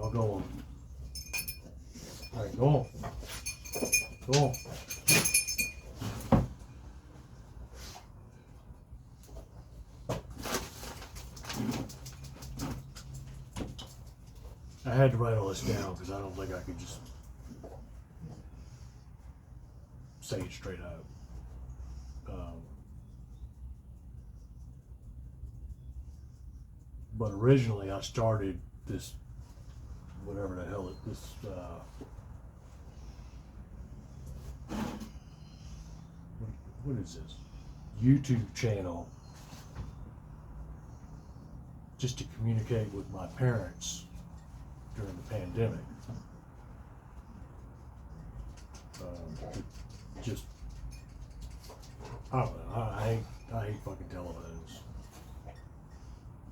I'll go on. All right, go on. Go on. I had to write all this down because I don't think I could just say it straight out. But originally I started this, whatever the hell what is this? YouTube channel just to communicate with my parents during the pandemic. Just, I don't know, I hate fucking telephones.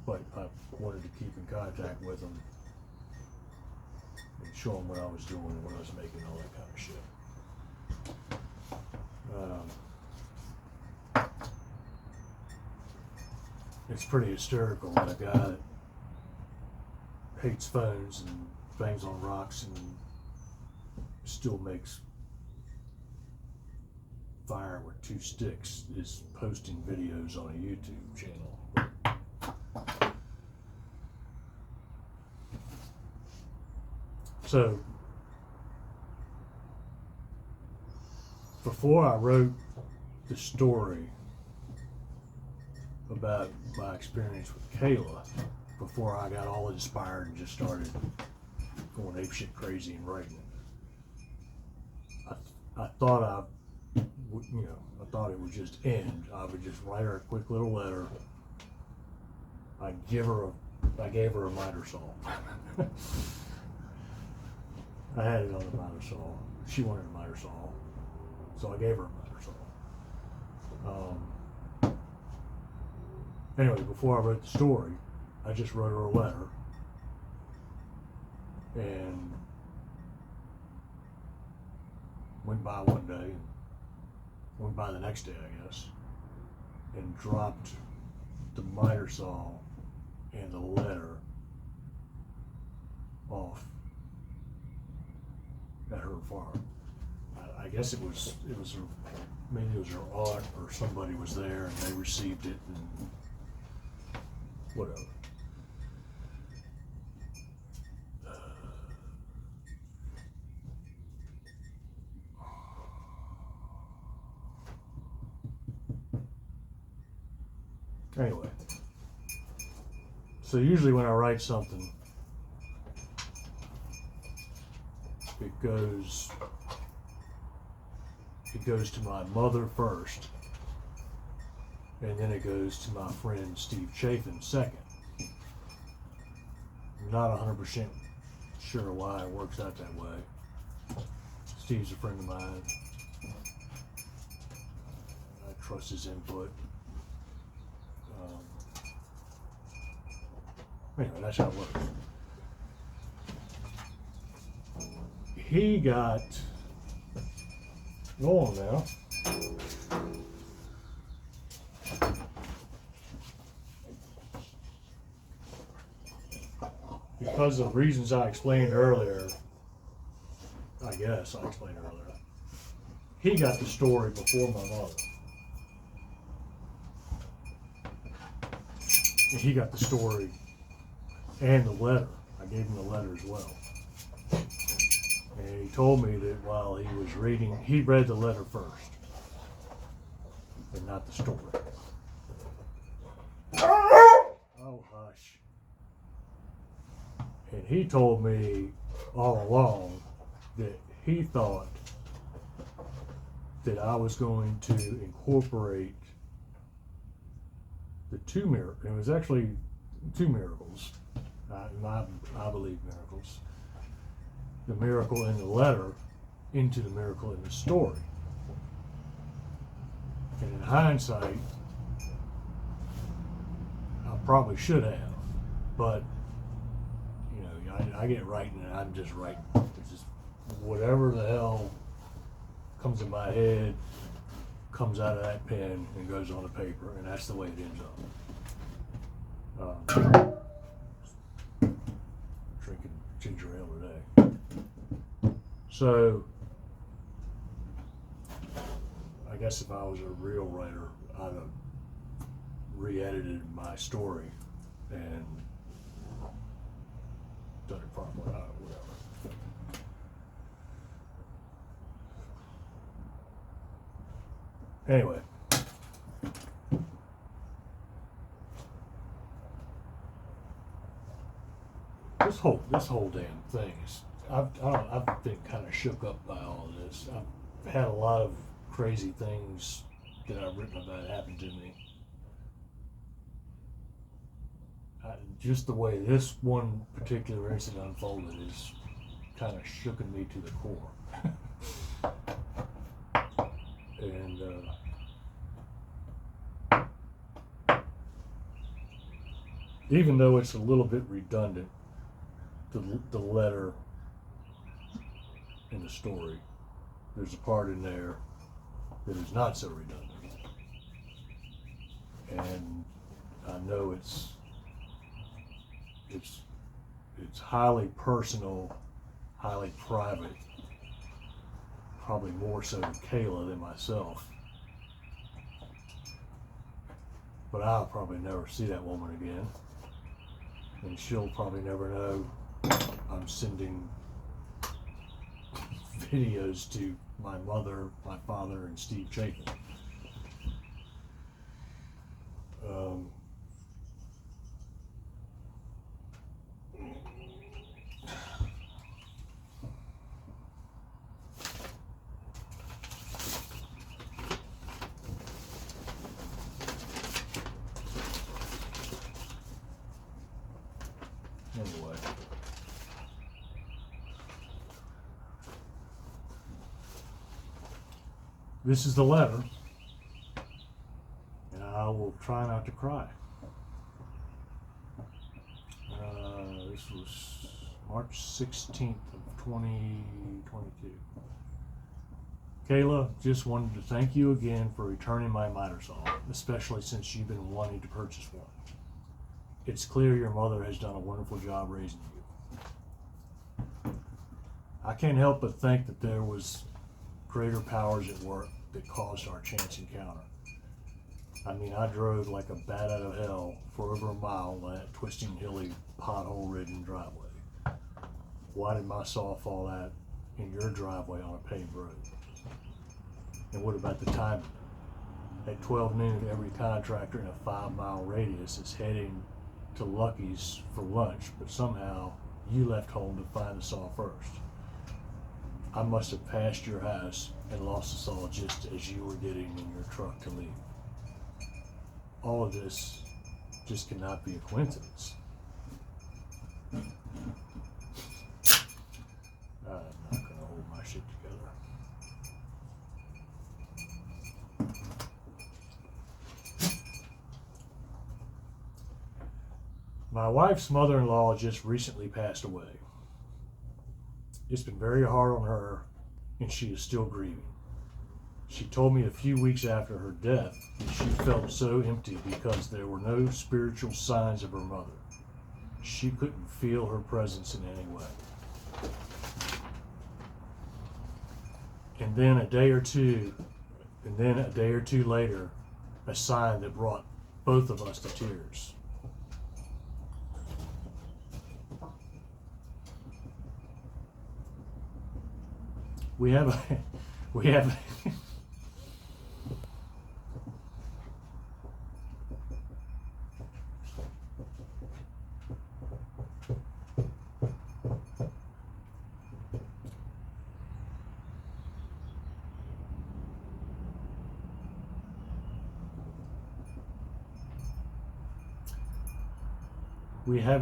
But I wanted to keep in contact with them and show them what I was doing and what I was making, all that kind of shit. It's pretty hysterical when a guy that hates phones and bangs on rocks and still makes fire with 2 sticks is posting videos on a YouTube channel. So, before I wrote the story about my experience with Kayla, before I got all inspired and just started going apeshit crazy and writing it, I thought I thought it would just end. I would just write her a quick little letter. I gave her a miter saw. I had it on a miter saw. She wanted a miter saw, so I gave her a miter saw. Anyway, before I wrote the story, I just wrote her a letter, and went by one day, and went by the next day, I guess, and dropped the miter saw and the letter off at her farm. I guess it was her, maybe it was her aunt or somebody was there and they received it and whatever. Anyway, so usually when I write something, it goes to my mother first, and then it goes to my friend Steve Chafin second. I'm not 100% sure why it works out that way. Steve's a friend of mine. I trust his input. Anyway, that's how it works. He got, go on now. Because of reasons I explained earlier, I guess I explained earlier, he got the story before my mother. And he got the story and the letter. I gave him the letter as well. And he told me that while he was reading, he read the letter first, and not the story. Oh, hush. And he told me all along that he thought that I was going to incorporate the 2 miracles. It was actually 2 miracles. I believe miracles. The miracle in the letter into the miracle in the story. And in hindsight, I probably should have, but you know, I get writing and I'm just writing. It's just whatever the hell comes in my head comes out of that pen and goes on the paper, and that's the way it ends up. Drinking ginger So, I guess if I was a real writer, I'd have re-edited my story and done it properly, whatever. Anyway, this whole damn thing is, I've been kind of shook up by all of this. I've had a lot of crazy things that I've written about happen to me. Just the way this one particular incident unfolded is kind of shooken me to the core. And even though it's a little bit redundant, the letter in the story, there's a part in there that is not so redundant. And I know it's highly personal, highly private, probably more so to Kayla than myself. But I'll probably never see that woman again. And she'll probably never know I'm sending videos to my mother, my father, and Steve Chapin. Anyway. This is the letter, and I will try not to cry. This was March 16th of 2022. Kayla, just wanted to thank you again for returning my miter saw, especially since you've been wanting to purchase one. It's clear your mother has done a wonderful job raising you. I can't help but think that there was greater powers at work that caused our chance encounter. I mean, I drove like a bat out of hell for over a mile on that twisting, hilly, pothole-ridden driveway. Why did my saw fall out in your driveway on a paved road? And what about the timing? At 12 noon, every contractor in a 5-mile radius is heading to Lucky's for lunch, but somehow you left home to find the saw first. I must have passed your house and lost the saw just as you were getting in your truck to leave. All of this just cannot be a coincidence. I'm not going to hold my shit together. My wife's mother-in-law just recently passed away. It's been very hard on her, and she is still grieving. She told me a few weeks after her death that she felt so empty because there were no spiritual signs of her mother. She couldn't feel her presence in any way. And then a day or two later, a sign that brought both of us to tears. We have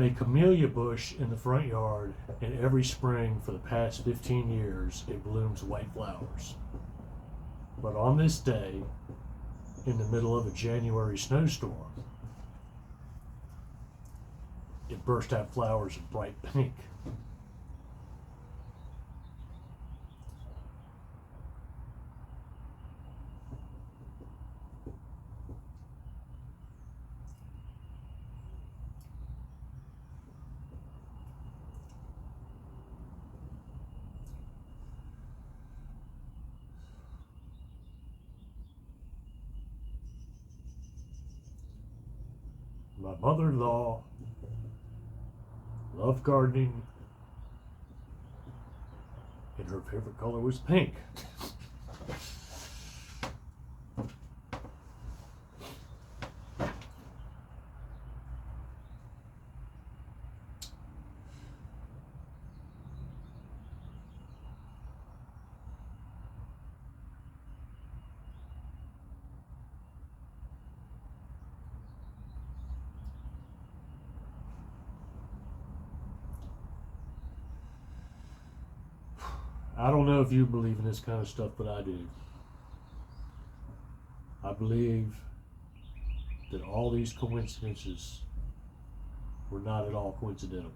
a camellia bush in the front yard, and every spring for the past 15 years it blooms white flowers. But on this day, in the middle of a January snowstorm, it burst out flowers of bright pink. My mother-in-law loved gardening, and her favorite color was pink. I don't know if you believe in this kind of stuff, but I do. I believe that all these coincidences were not at all coincidental.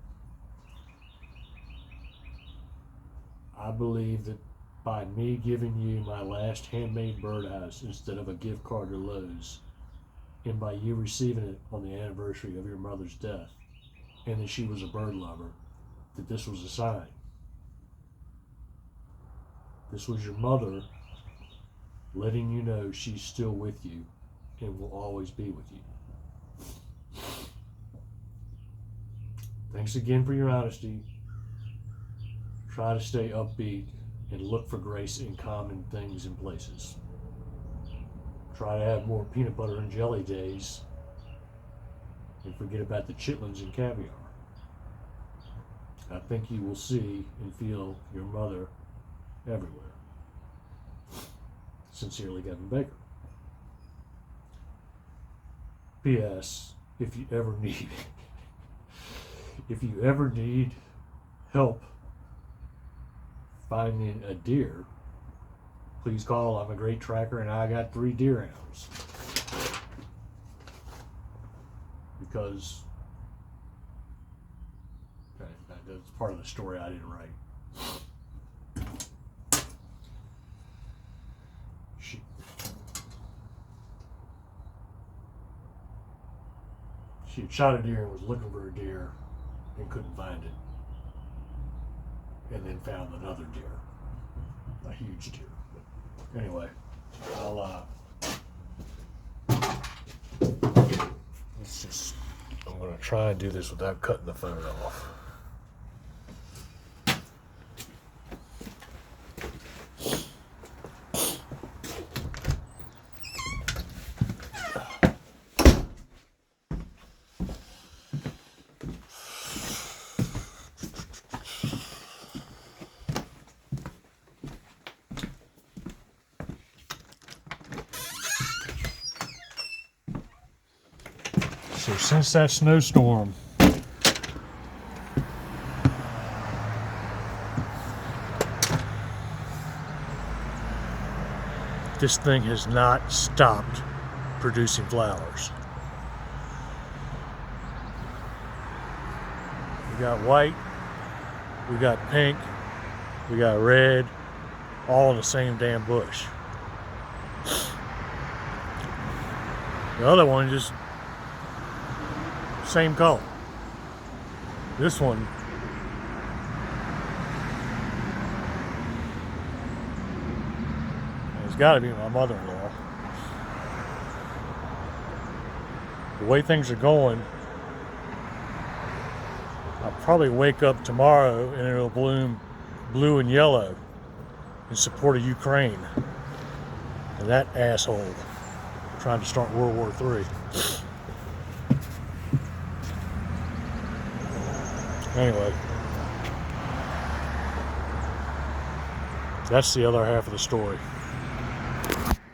I believe that by me giving you my last handmade birdhouse instead of a gift card to Lowe's, and by you receiving it on the anniversary of your mother's death, and that she was a bird lover, that this was a sign. This was your mother letting you know she's still with you and will always be with you. Thanks again for your honesty. Try to stay upbeat and look for grace in common things and places. Try to have more peanut butter and jelly days and forget about the chitlins and caviar. I think you will see and feel your mother everywhere. Sincerely, Kevin Baker. P.S. If you ever need help finding a deer, please call. I'm a great tracker and I got 3 deer hounds. Because that's part of the story I didn't write. She had shot a deer and was looking for a deer and couldn't find it. And then found another deer. A huge deer. But anyway, I'm going to try and do this without cutting the phone off. So since that snowstorm, this thing has not stopped producing flowers. We got white, we got pink, we got red, all in the same damn bush. The other one just same color. This one has got to be my mother-in-law. The way things are going, I'll probably wake up tomorrow and it'll bloom blue and yellow in support of Ukraine and that asshole trying to start World War III. Anyway, that's the other half of the story.